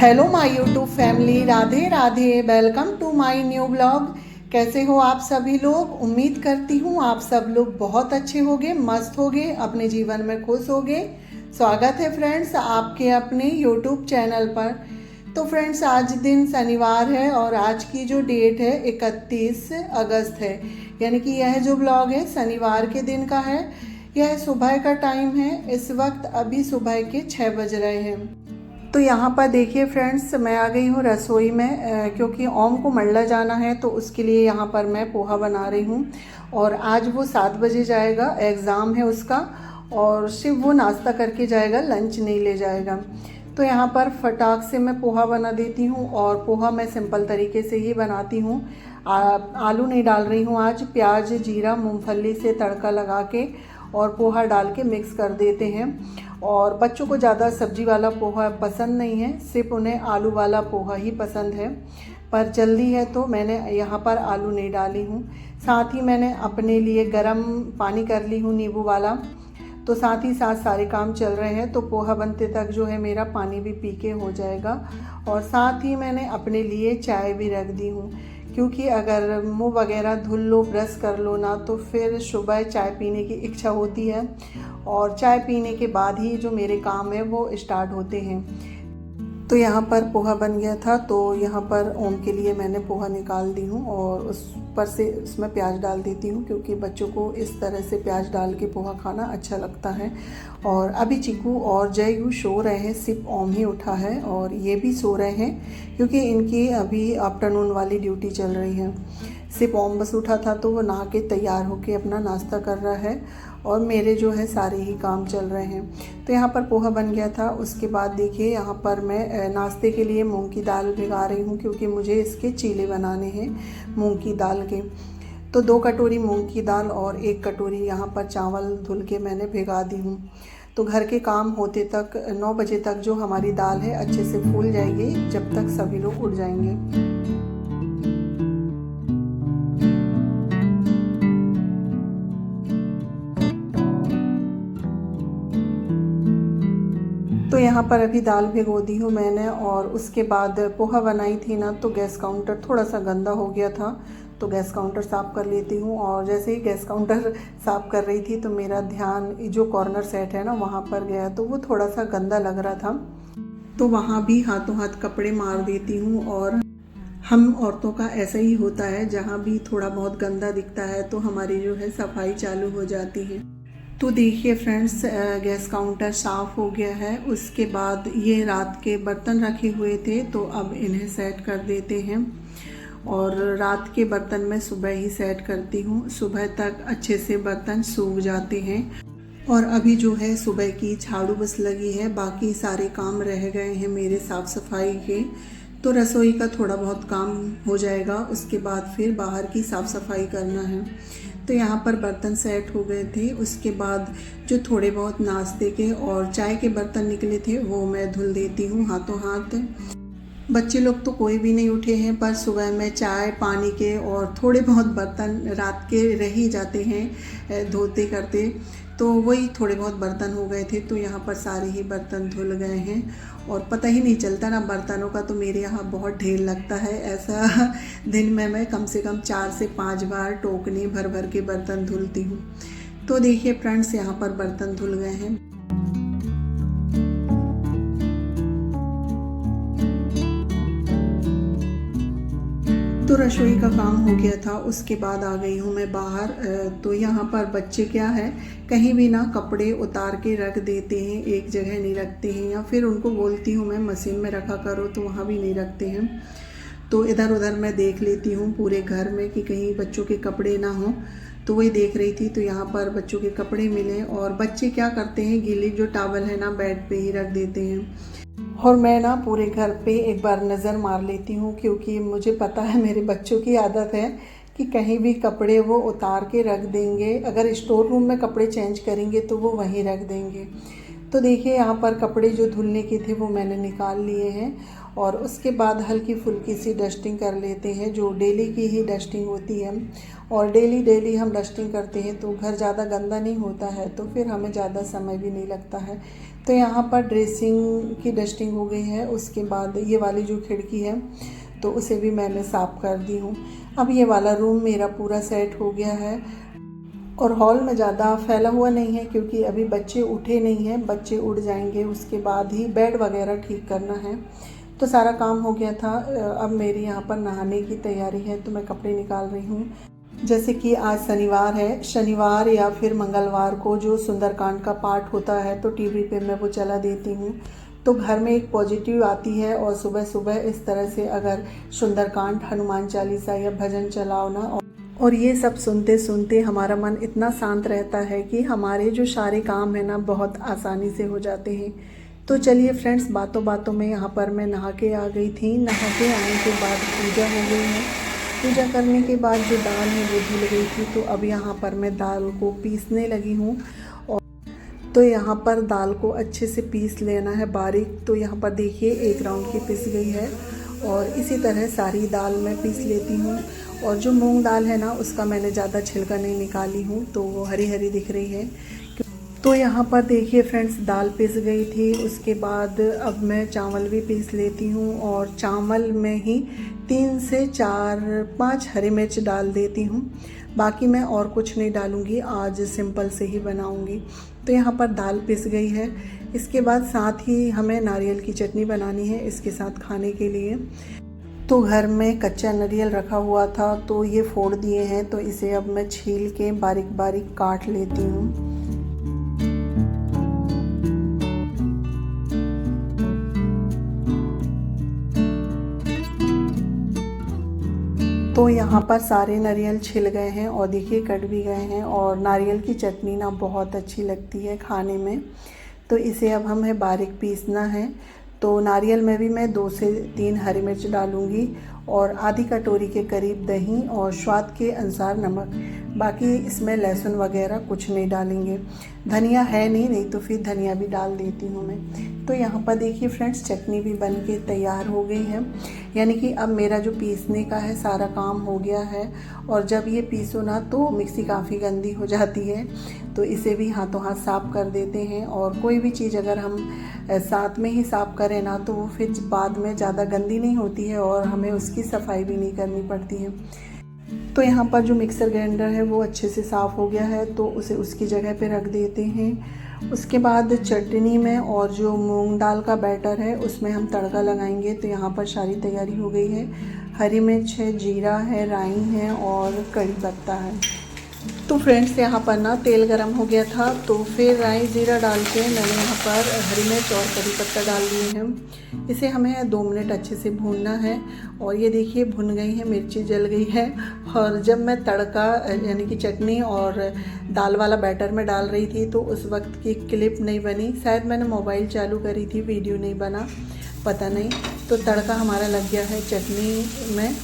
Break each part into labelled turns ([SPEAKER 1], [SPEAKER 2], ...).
[SPEAKER 1] Hello my YouTube family, Radhe Radhe. Welcome to my new blog. कैसे हो आप सभी लोग? उम्मीद करती हूँ आप सब लोग बहुत अच्छे होगे, मस्त होगे, अपने जीवन में खुश होगे। स्वागत है फ्रेंड्स आपके अपने यूट्यूब चैनल पर। तो फ्रेंड्स आज दिन शनिवार है और आज की जो डेट है 31 अगस्त है, यानी कि यह जो ब्लॉग है शनिवार के दिन का है। यह सुबह का टाइम है, इस वक्त अभी सुबह के 6 बज रहे हैं। तो यहाँ पर देखिए फ्रेंड्स, मैं आ गई हूँ रसोई में क्योंकि ओम को मंडला जाना है, तो उसके लिए यहाँ पर मैं पोहा बना रही हूँ। और आज वो 7 बजे जाएगा, एग्ज़ाम है उसका, और सिर्फ वो नाश्ता करके जाएगा, लंच नहीं ले जाएगा। तो यहाँ पर फटाक से मैं पोहा बना देती हूँ, और पोहा मैं सिंपल तरीके से ही बनाती हूँ। आलू नहीं डाल रही हूँ आज। प्याज, जीरा, मूंगफली से तड़का लगा के और पोहा डाल के मिक्स कर देते हैं। और बच्चों को ज़्यादा सब्जी वाला पोहा पसंद नहीं है, सिर्फ उन्हें आलू वाला पोहा ही पसंद है। पर जल्दी है तो मैंने यहाँ पर आलू नहीं डाली हूँ। साथ ही मैंने अपने लिए गरम पानी कर ली हूँ नींबू वाला। तो साथ ही साथ सारे काम चल रहे हैं, तो पोहा बनते तक जो है मेरा पानी भी पी के हो जाएगा। और साथ ही मैंने अपने लिए चाय भी रख दी हूँ, क्योंकि अगर मुंह वगैरह धुल लो, ब्रश कर लो ना, तो फिर सुबह चाय पीने की इच्छा होती है, और चाय पीने के बाद ही जो मेरे काम है वो स्टार्ट होते हैं। तो यहाँ पर पोहा बन गया था, तो यहाँ पर ओम के लिए मैंने पोहा निकाल दी हूँ और उस पर से उसमें प्याज डाल देती हूँ, क्योंकि बच्चों को इस तरह से प्याज डाल के पोहा खाना अच्छा लगता है। और अभी चिकू और जयू सो रहे हैं, सिर्फ ओम ही उठा है, और ये भी सो रहे हैं क्योंकि इनकी अभी आफ्टरनून वाली ड्यूटी चल रही है। सिर्फ ओम बस उठा था, तो वो नहा के तैयार होके अपना नाश्ता कर रहा है, और मेरे जो है सारे ही काम चल रहे हैं। तो यहाँ पर पोहा बन गया था। उसके बाद देखिए यहाँ पर मैं नाश्ते के लिए मूंग की दाल भिगा रही हूँ, क्योंकि मुझे इसके चीले बनाने हैं मूंग की दाल के। तो 2 कटोरी मूंग की दाल और 1 कटोरी यहाँ पर चावल धुल के मैंने भिगा दी हूँ। तो घर के काम होते तक 9 बजे तक जो हमारी दाल है अच्छे से फूल जाएगी, जब तक सभी लोग उठ जाएंगे। तो यहाँ पर अभी दाल भिगो दी हूँ मैंने, और उसके बाद पोहा बनाई थी ना, तो गैस काउंटर थोड़ा सा गंदा हो गया था, तो गैस काउंटर साफ़ कर लेती हूँ। और जैसे ही गैस काउंटर साफ़ कर रही थी, तो मेरा ध्यान जो कॉर्नर सेट है ना वहाँ पर गया, तो वो थोड़ा सा गंदा लग रहा था, तो वहाँ भी हाथों हाथ कपड़े मार देती हूँ। और हम औरतों का ऐसा ही होता है, जहाँ भी थोड़ा बहुत गंदा दिखता है तो हमारी जो है सफाई चालू हो जाती है। तो देखिए फ्रेंड्स, गैस काउंटर साफ़ हो गया है। उसके बाद ये रात के बर्तन रखे हुए थे, तो अब इन्हें सेट कर देते हैं। और रात के बर्तन मैं सुबह ही सेट करती हूँ, सुबह तक अच्छे से बर्तन सूख जाते हैं। और अभी जो है सुबह की झाड़ू बस लगी है, बाकी सारे काम रह गए हैं मेरे साफ़ सफाई के। तो रसोई का थोड़ा बहुत काम हो जाएगा, उसके बाद फिर बाहर की साफ़ सफाई करना है। तो यहाँ पर बर्तन सेट हो गए थे। उसके बाद जो थोड़े बहुत नाश्ते के और चाय के बर्तन निकले थे, वो मैं धुल देती हूँ हाथों हाथ। बच्चे लोग तो कोई भी नहीं उठे हैं, पर सुबह में चाय पानी के और थोड़े बहुत बर्तन रात के रह ही जाते हैं धोते करते, तो वही थोड़े बहुत बर्तन हो गए थे। तो यहाँ पर सारे ही बर्तन धुल गए हैं, और पता ही नहीं चलता ना बर्तनों का, तो मेरे यहाँ बहुत ढेर लगता है। ऐसा दिन में मैं कम से कम 4 से 5 बार टोकनी भर भर के बर्तन धुलती हूँ। तो देखिए फ्रेंड्स, यहाँ पर बर्तन धुल गए हैं। तो रसोई का काम हो गया था, उसके बाद आ गई हूँ मैं बाहर। तो यहाँ पर बच्चे क्या है, कहीं भी ना कपड़े उतार के रख देते हैं, एक जगह नहीं रखते हैं, या फिर उनको बोलती हूँ मैं मशीन में रखा करो, तो वहाँ भी नहीं रखते हैं। तो इधर उधर मैं देख लेती हूँ पूरे घर में कि कहीं बच्चों के कपड़े ना हों, तो वही देख रही थी। तो यहाँ पर बच्चों के कपड़े मिले, और बच्चे क्या करते हैं, गीले जो टॉवल है ना बेड पे ही रख देते हैं। और मैं ना पूरे घर पे एक बार नज़र मार लेती हूँ, क्योंकि मुझे पता है मेरे बच्चों की आदत है कि कहीं भी कपड़े वो उतार के रख देंगे। अगर स्टोर रूम में कपड़े चेंज करेंगे तो वो वहीं रख देंगे। तो देखिए यहाँ पर कपड़े जो धुलने के थे वो मैंने निकाल लिए हैं, और उसके बाद हल्की फुल्की सी डस्टिंग कर लेते हैं, जो डेली की ही डस्टिंग होती है। और डेली हम डस्टिंग करते हैं तो घर ज़्यादा गंदा नहीं होता है, तो फिर हमें ज़्यादा समय भी नहीं लगता है। तो यहाँ पर ड्रेसिंग की डस्टिंग हो गई है। उसके बाद ये वाली जो खिड़की है तो उसे भी मैंने साफ़ कर दी हूँ। अब ये वाला रूम मेरा पूरा सेट हो गया है और हॉल में ज़्यादा फैला हुआ नहीं है, क्योंकि अभी बच्चे उठे नहीं हैं। बच्चे उठ जाएंगे उसके बाद ही बेड वगैरह ठीक करना है। तो सारा काम हो गया था। अब मेरी यहाँ पर नहाने की तैयारी है, तो मैं कपड़े निकाल रही हूँ। जैसे कि आज शनिवार है, शनिवार या फिर मंगलवार को जो सुंदरकांड का पाठ होता है तो टीवी पे मैं वो चला देती हूँ, तो घर में एक पॉजिटिव आती है। और सुबह सुबह इस तरह से अगर सुंदरकांड, हनुमान चालीसा या भजन चलाओ ना, और ये सब सुनते सुनते हमारा मन इतना शांत रहता है कि हमारे जो सारे काम है ना बहुत आसानी से हो जाते हैं। तो चलिए फ्रेंड्स, बातों बातों में यहाँ पर मैं नहा के आ गई थी। नहा के आने के बाद पूजा हो गई है। पूजा करने के बाद जो दाल है वो धुल गई थी, तो अब यहाँ पर मैं दाल को पीसने लगी हूँ। और तो यहाँ पर दाल को अच्छे से पीस लेना है बारीक। तो यहाँ पर देखिए 1 राउंड की पिस गई है, और इसी तरह सारी दाल मैं पीस लेती हूँ। और जो मूंग दाल है ना उसका मैंने ज़्यादा छिलका नहीं निकाली हूँ, तो वो हरी हरी दिख रही है। तो यहाँ पर देखिए फ्रेंड्स, दाल पिस गई थी। उसके बाद अब मैं चावल भी पीस लेती हूँ, और चावल में ही 3 से 4-5 हरी मिर्च डाल देती हूँ। बाकी मैं और कुछ नहीं डालूँगी, आज सिंपल से ही बनाऊँगी। तो यहाँ पर दाल पिस गई है। इसके बाद साथ ही हमें नारियल की चटनी बनानी है इसके साथ खाने के लिए। तो घर में कच्चा नारियल रखा हुआ था, तो ये फोड़ दिए हैं, तो इसे अब मैं छील के बारीक बारीक काट लेती हूँ। तो यहाँ पर सारे नारियल छिल गए हैं और देखिए कट भी गए हैं। और नारियल की चटनी ना बहुत अच्छी लगती है खाने में। तो इसे अब हमें बारीक पीसना है। तो नारियल में भी मैं 2 से 3 हरी मिर्च डालूँगी, और आधी कटोरी के करीब दही, और स्वाद के अनुसार नमक। बाकी इसमें लहसुन वगैरह कुछ नहीं डालेंगे। धनिया है नहीं तो फिर धनिया भी डाल देती हूँ मैं। तो यहाँ पर देखिए फ्रेंड्स, चटनी भी बन के तैयार हो गई है। यानी कि अब मेरा जो पीसने का है सारा काम हो गया है। और जब ये पीसो ना तो मिक्सी काफ़ी गंदी हो जाती है, तो इसे भी हाथों हाथ साफ़ कर देते हैं। और कोई भी चीज़ अगर हम साथ में ही साफ़ करें ना तो वो फिर बाद में ज़्यादा गंदी नहीं होती है, और हमें उसकी सफाई भी नहीं करनी पड़ती है। तो यहाँ पर जो मिक्सर ग्राइंडर है वो अच्छे से साफ़ हो गया है, तो उसे उसकी जगह पे रख देते हैं। उसके बाद चटनी में और जो मूंग दाल का बैटर है उसमें हम तड़का लगाएंगे। तो यहाँ पर सारी तैयारी हो गई है। हरी मिर्च है, जीरा है, राई है और कड़ी पत्ता है। तो फ्रेंड्स, यहाँ पर ना तेल गरम हो गया था, तो फिर राई जीरा डाल के मैंने यहाँ पर हरी मिर्च और कड़ी पत्ता डाल दिए हैं। इसे हमें 2 मिनट अच्छे से भूनना है। और ये देखिए भुन गई है, मिर्ची जल गई है। और जब मैं तड़का यानी कि चटनी और दाल वाला बैटर में डाल रही थी तो उस वक्त की क्लिप नहीं बनी। शायद मैंने मोबाइल चालू करी थी, वीडियो नहीं बना, पता नहीं। तो तड़का हमारा लग गया है चटनी में,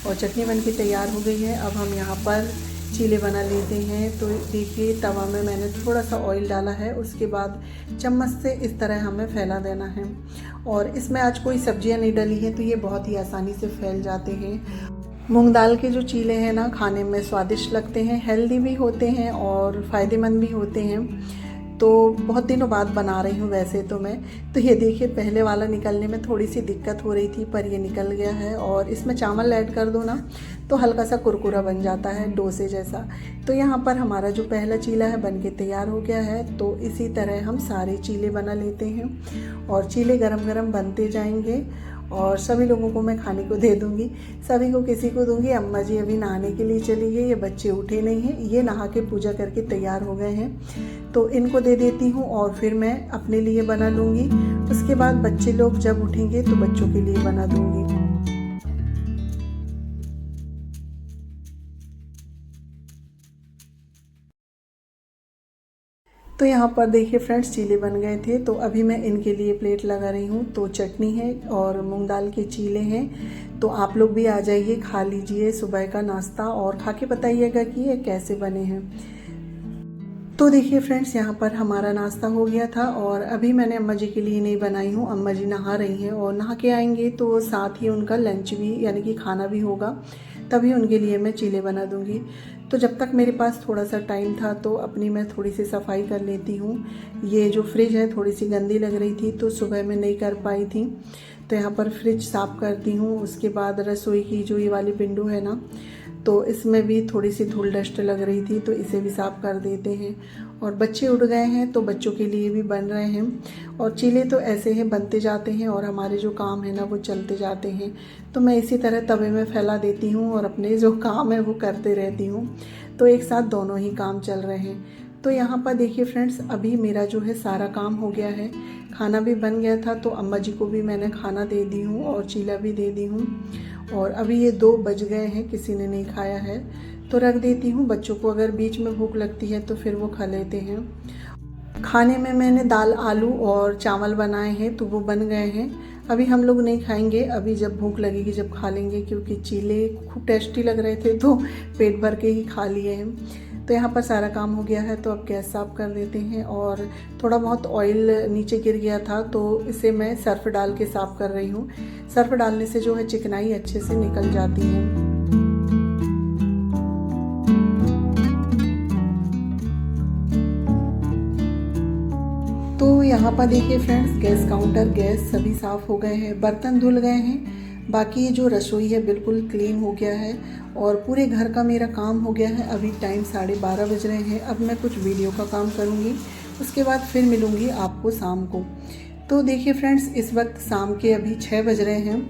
[SPEAKER 1] और चटनी बन के तैयार हो गई है। अब हम यहाँ पर चीले बना लेते हैं। तो देखिए तवा में मैंने थोड़ा सा ऑयल डाला है, उसके बाद चम्मच से इस तरह हमें फैला देना है। और इसमें आज कोई सब्जियां नहीं डली हैं, तो ये बहुत ही आसानी से फैल जाते हैं। मूंग दाल के जो चीले हैं ना खाने में स्वादिष्ट लगते हैं, हेल्दी भी होते हैं और फ़ायदेमंद भी होते हैं। तो बहुत दिनों बाद बना रही हूँ वैसे तो मैं। तो ये देखिए पहले वाला निकलने में थोड़ी सी दिक्कत हो रही थी, पर ये निकल गया है। और इसमें चावल ऐड कर दो ना तो हल्का सा कुरकुरा बन जाता है, डोसे जैसा। तो यहाँ पर हमारा जो पहला चीला है बन के तैयार हो गया है। तो इसी तरह हम सारे चीले बना लेते हैं, और चीले गरम गरम बनते जाएंगे। और सभी लोगों को मैं खाने को दे दूँगी, सभी को किसी को दूँगी। अम्मा जी अभी नहाने के लिए चली गई, ये बच्चे उठे नहीं हैं, ये नहा के पूजा करके तैयार हो गए हैं। तो इनको दे देती हूँ और फिर मैं अपने लिए बना लूँगी। उसके बाद बच्चे लोग जब उठेंगे तो बच्चों के लिए बना दूँगी। तो यहाँ पर देखिए फ्रेंड्स, चीले बन गए थे, तो अभी मैं इनके लिए प्लेट लगा रही हूँ। तो चटनी है और मूंग दाल के चीले हैं। तो आप लोग भी आ जाइए, खा लीजिए सुबह का नाश्ता, और खा के बताइएगा कि ये कैसे बने हैं। तो देखिए फ्रेंड्स, यहाँ पर हमारा नाश्ता हो गया था और अभी मैंने अम्मा जी के लिए नहीं बनाई हूँ। अम्मा जी नहा रही हैं और नहा के आएंगे तो साथ ही उनका लंच भी यानी कि खाना भी होगा, तभी उनके लिए मैं चीले बना दूँगी। तो जब तक मेरे पास थोड़ा सा टाइम था तो अपनी मैं थोड़ी सी सफाई कर लेती हूँ। ये जो फ्रिज है थोड़ी सी गंदी लग रही थी तो सुबह मैं नहीं कर पाई थी, तो यहाँ पर फ्रिज साफ़ करती हूँ। उसके बाद रसोई की जो ये वाली विंडो है ना, तो इसमें भी थोड़ी सी धूल डस्ट लग रही थी तो इसे भी साफ़ कर देते हैं। और बच्चे उठ गए हैं तो बच्चों के लिए भी बन रहे हैं। और चीले तो ऐसे हैं बनते जाते हैं और हमारे जो काम है ना वो चलते जाते हैं। तो मैं इसी तरह तवे में फैला देती हूँ और अपने जो काम है वो करते रहती हूँ, तो एक साथ दोनों ही काम चल रहे हैं। तो यहाँ पर देखिए फ्रेंड्स, अभी मेरा जो है सारा काम हो गया है, खाना भी बन गया था तो अम्मा जी को भी मैंने खाना दे दी हूँ और चीला भी दे दी हूँ। और अभी ये 2 बज गए हैं, किसी ने नहीं खाया है तो रख देती हूँ। बच्चों को अगर बीच में भूख लगती है तो फिर वो खा लेते हैं। खाने में मैंने दाल आलू और चावल बनाए हैं तो वो बन गए हैं। अभी हम लोग नहीं खाएंगे, अभी जब भूख लगेगी जब खा लेंगे, क्योंकि चीले खूब टेस्टी लग रहे थे तो पेट भर के ही खा लिए हैं। तो यहाँ पर सारा काम हो गया है तो अब गैस साफ़ कर देते हैं। और थोड़ा बहुत ऑयल नीचे गिर गया था तो इसे मैं सर्फ डाल के साफ़ कर रही हूँ। सर्फ डालने से जो है चिकनाई अच्छे से निकल जाती है। तो यहाँ पर देखिए फ्रेंड्स, गैस काउंटर गैस सभी साफ़ हो गए हैं, बर्तन धुल गए हैं, बाकी जो रसोई है बिल्कुल क्लीन हो गया है और पूरे घर का मेरा काम हो गया है। अभी टाइम 12:30 बज रहे हैं। अब मैं कुछ वीडियो का काम करूँगी, उसके बाद फिर मिलूँगी आपको शाम को। तो देखिए फ्रेंड्स, इस वक्त शाम के अभी 6 बज रहे हैं,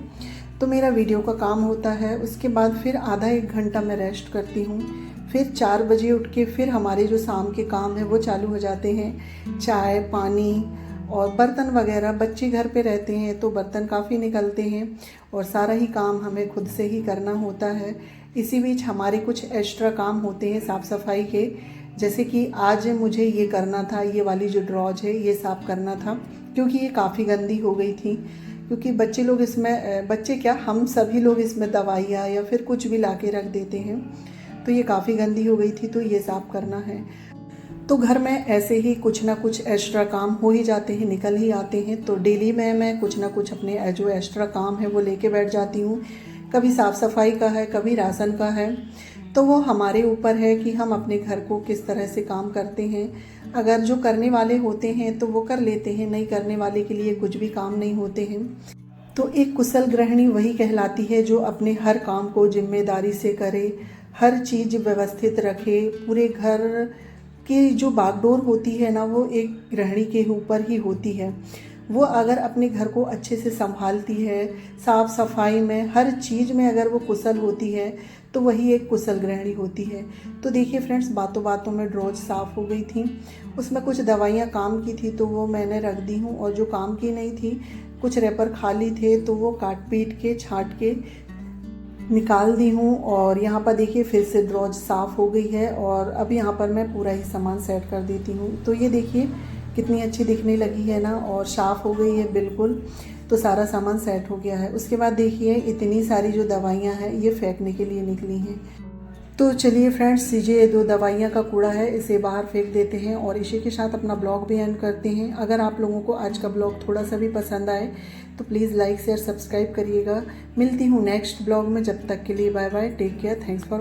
[SPEAKER 1] तो मेरा वीडियो का काम होता है। उसके बाद फिर आधा 1 घंटा मैं रेस्ट करती हूँ। फिर 4 बजे उठ के फिर हमारे जो शाम के काम है वो चालू हो जाते हैं। चाय पानी और बर्तन वगैरह, बच्चे घर पे रहते हैं तो बर्तन काफ़ी निकलते हैं और सारा ही काम हमें खुद से ही करना होता है। इसी बीच हमारे कुछ एक्स्ट्रा काम होते हैं साफ़ सफाई के, जैसे कि आज मुझे ये करना था, ये वाली जो ड्रॉज है ये साफ़ करना था, क्योंकि ये काफ़ी गंदी हो गई थी। क्योंकि बच्चे लोग इसमें, बच्चे क्या, हम सभी लोग इसमें दवाइयाँ या फिर कुछ भी ला के रख देते हैं, तो ये काफ़ी गंदी हो गई थी तो ये साफ़ करना है। तो घर में ऐसे ही कुछ ना कुछ एक्स्ट्रा काम हो ही जाते हैं, निकल ही आते हैं। तो डेली में मैं कुछ ना कुछ अपने जो एक्स्ट्रा काम है वो लेके बैठ जाती हूँ। कभी साफ़ सफाई का है, कभी राशन का है, तो वो हमारे ऊपर है कि हम अपने घर को किस तरह से काम करते हैं। अगर जो करने वाले होते हैं तो वो कर लेते हैं, नहीं करने वाले के लिए कुछ भी काम नहीं होते हैं। तो एक कुशल गृहिणी वही कहलाती है जो अपने हर काम को जिम्मेदारी से करे, हर चीज़ व्यवस्थित रखे। पूरे घर की जो बागडोर होती है ना, वो एक गृहिणी के ऊपर ही होती है। वो अगर अपने घर को अच्छे से संभालती है, साफ़ सफाई में, हर चीज़ में अगर वो कुशल होती है तो वही एक कुशल गृहिणी होती है। तो देखिए फ्रेंड्स, बातों बातों में ड्रॉज साफ़ हो गई थी। उसमें कुछ दवाइयाँ काम की थी तो वो मैंने रख दी हूँ, और जो काम की नहीं थी, कुछ रैपर खाली थे तो वो काट पीट के छाँट के निकाल दी हूँ। और यहाँ पर देखिए फिर से ड्रॉज साफ़ हो गई है और अब यहाँ पर मैं पूरा ही सामान सेट कर देती हूँ। तो ये देखिए कितनी अच्छी दिखने लगी है ना, और साफ़ हो गई है बिल्कुल। तो सारा सामान सेट हो गया है। उसके बाद देखिए इतनी सारी जो दवाइयाँ हैं ये फेंकने के लिए निकली हैं। तो चलिए फ्रेंड्स, ये 2 दवाइयाँ का कूड़ा है, इसे बाहर फेंक देते हैं और इसी के साथ अपना ब्लॉग भी एंड करते हैं। अगर आप लोगों को आज का ब्लॉग थोड़ा सा भी पसंद आए तो प्लीज़ लाइक शेयर सब्सक्राइब करिएगा। मिलती हूँ नेक्स्ट ब्लॉग में, जब तक के लिए bye bye, take care, thanks for